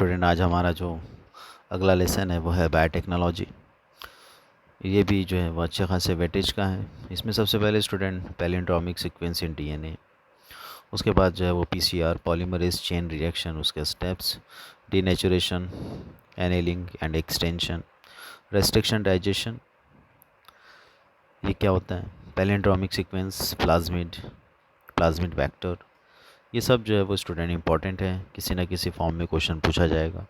Student, आज हमारा जो अगला लेसन है वो है बायोटेक्नोलॉजी। ये भी जो है वो अच्छे खासे वेटेज का है। इसमें सबसे पहले student palindromic sequence in DNA, उसके बाद जो है वो पीसीआर पॉलीमरेज चेन रिएक्शन, उसके steps, denaturation, annealing and extension, restriction, digestion. ये क्या होता है? Palindromic sequence, plasmid, plasmid vector, ये सब जो है वो स्टूडेंट इंपॉर्टेंट है, किसी ना किसी फॉर्म में क्वेश्चन पूछा जाएगा।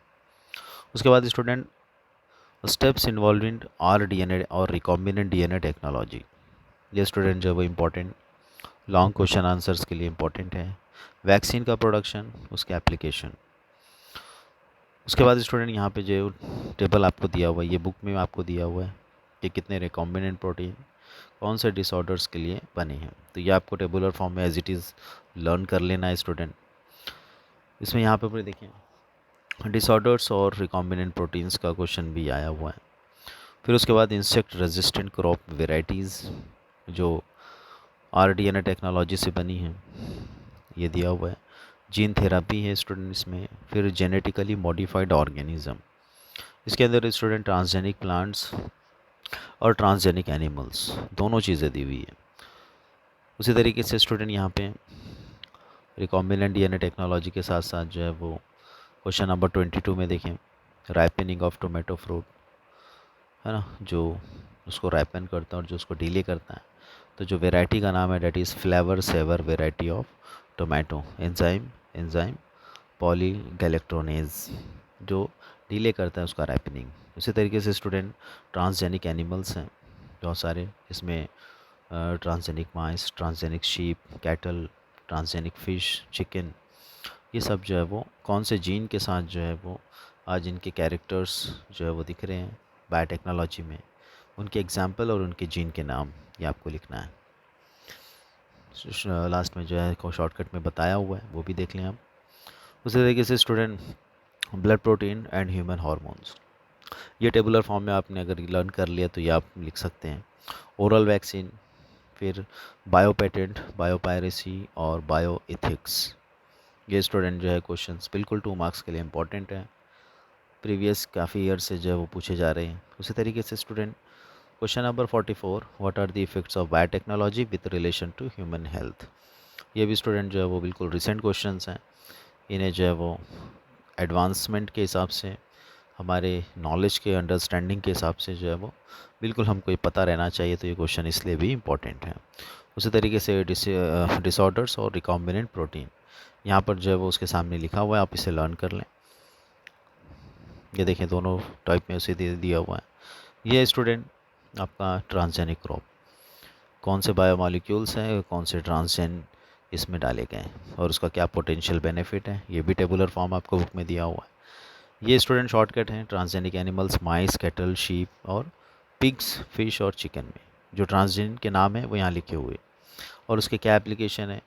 उसके बाद student steps involving R DNA और रिकॉम्बिनेंट डीएनए टेक्नोलॉजी। ये स्टूडेंट जो है वो इम्पोर्टेंट लॉन्ग क्वेश्चन आंसर्स के लिए इम्पोर्टेंट है। वैक्सीन का प्रोडक्शन, उसके एप्लीकेशन। उसके बाद स्टूडेंट यहाँ पे जो टेबल आपको दिया हुआ है, ये बुक में आपको दिया हुआ है कि कितने रिकॉम्बिनेंट प्रोटीन कौन से डिसऑर्डर्स के लिए बने हैं। तो ये आपको टेबुलर फॉर्म में एज इट इज़ लर्न कर लेना है स्टूडेंट। इसमें यहाँ पे देखिए डिसऑर्डर्स और रिकॉम्बिनेंट प्रोटीन्स का क्वेश्चन भी आया हुआ है। फिर उसके बाद इंसेक्ट रेजिस्टेंट क्रॉप वेराइटीज़ जो आरडीएनए टेक्नोलॉजी से बनी है, ये दिया हुआ है। जीन थेरापी है स्टूडेंट इसमें। फिर जेनेटिकली मॉडिफाइड ऑर्गेनिज्म, इसके अंदर स्टूडेंट ट्रांसजेनिक प्लांट्स और ट्रांसजेनिक एनिमल्स दोनों चीज़ें दी हुई है। उसी तरीके से स्टूडेंट यहाँ पे रिकॉम्बिनेंट डीएनए टेक्नोलॉजी के साथ साथ जो है वो क्वेश्चन नंबर 22 में देखें, राइपनिंग ऑफ टोमेटो फ्रूट, है ना, जो उसको राइपन करता है और जो उसको डिले करता है। तो जो वेराइटी का नाम है that is Flavr Savr variety of tomato. Enzyme polygalacturonase जो डिले करता है उसका राइपनिंग। उसी तरीके से स्टूडेंट ट्रांसजेनिक एनिमल्स हैं बहुत सारे, इसमें ट्रांसजेनिक माइस, transgenic sheep, cattle, transgenic fish, chicken, ये सब जो है वो कौन से जीन के साथ जो है वो आज इनके कैरेक्टर्स जो है वो दिख रहे हैं बायोटेक्नोलॉजी में, उनके एग्जाम्पल और उनके जीन के नाम ये आपको लिखना है। लास्ट में जो है को शॉर्टकट में बताया हुआ है, वो भी देख लें आप। उसी तरीके से student blood protein and human hormones, ये टेबुलर फॉर्म में आपने अगर लर्न कर लिया तो ये आप लिख सकते हैं। ओरल वैक्सीन, फिर बायो पेटेंट, बायो पायरेसी और बायो इथिक्स, ये स्टूडेंट जो है क्वेश्चंस बिल्कुल 2 मार्क्स के लिए इंपॉर्टेंट है। प्रीवियस काफ़ी ईयर से जो है वो पूछे जा रहे हैं। उसी तरीके से student question number 44, what are the effects of biotechnology with relation to human health, ये भी स्टूडेंट जो है वो बिल्कुल रिसेंट क्वेश्चंस हैं। इन्हें जो है वो एडवांसमेंट के हिसाब से, हमारे नॉलेज के अंडरस्टैंडिंग के हिसाब से जो है वो बिल्कुल हमको ये पता रहना चाहिए, तो ये क्वेश्चन इसलिए भी इम्पोर्टेंट है। उसी तरीके से डिसऑर्डर्स और रिकॉम्बिनेंट प्रोटीन, यहाँ पर जो है वो उसके सामने लिखा हुआ है, आप इसे लर्न कर लें। ये देखें दोनों टाइप में उसे दिया हुआ है। ये स्टूडेंट आपका ट्रांसजेनिक क्रॉप, कौन से बायोमॉलिक्यूल्स हैं, कौन से ट्रांसजेन इसमें डाले गए हैं और उसका क्या पोटेंशियल बेनिफिट है, ये भी टेबुलर फॉर्म आपको बुक में दिया हुआ है। ये स्टूडेंट शॉर्टकट हैं ट्रांसजेनिक एनिमल्स, माइस, कैटल, शीप और पिग्स, फिश और चिकन में जो ट्रांसजेन के नाम है वो यहाँ लिखे हुए और उसके क्या एप्लीकेशन है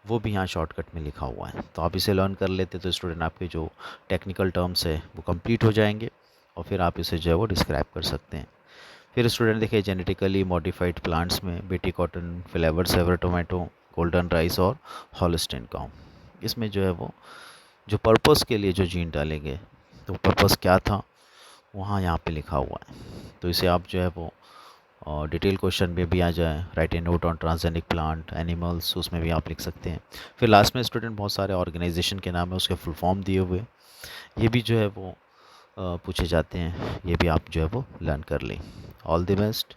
वो भी यहाँ शॉर्टकट में लिखा हुआ है। तो आप इसे लर्न कर लेते तो स्टूडेंट आपके जो टेक्निकल टर्म्स है वो कंप्लीट हो जाएंगे और फिर आप इसे जो है वो डिस्क्राइब कर सकते हैं। फिर स्टूडेंट देखिए जेनेटिकली मॉडिफाइड प्लांट्स में बेटी cotton, flavour saver tomato, golden rice और हॉलस्टेन काउ, इसमें जो है वो जो पर्पस के लिए जो जीन डाले गए तो पर्पस क्या था वहाँ यहाँ पे लिखा हुआ है। तो इसे आप जो है वो और डिटेल क्वेश्चन में भी आ जाए, right A note on transgenic plant animals, उसमें भी आप लिख सकते हैं। फिर लास्ट में स्टूडेंट बहुत सारे ऑर्गेनाइजेशन के नाम है, उसके फुल फॉर्म दिए हुए, ये भी जो है वो पूछे जाते हैं, ये भी आप जो है वो लर्न कर लें। All the best.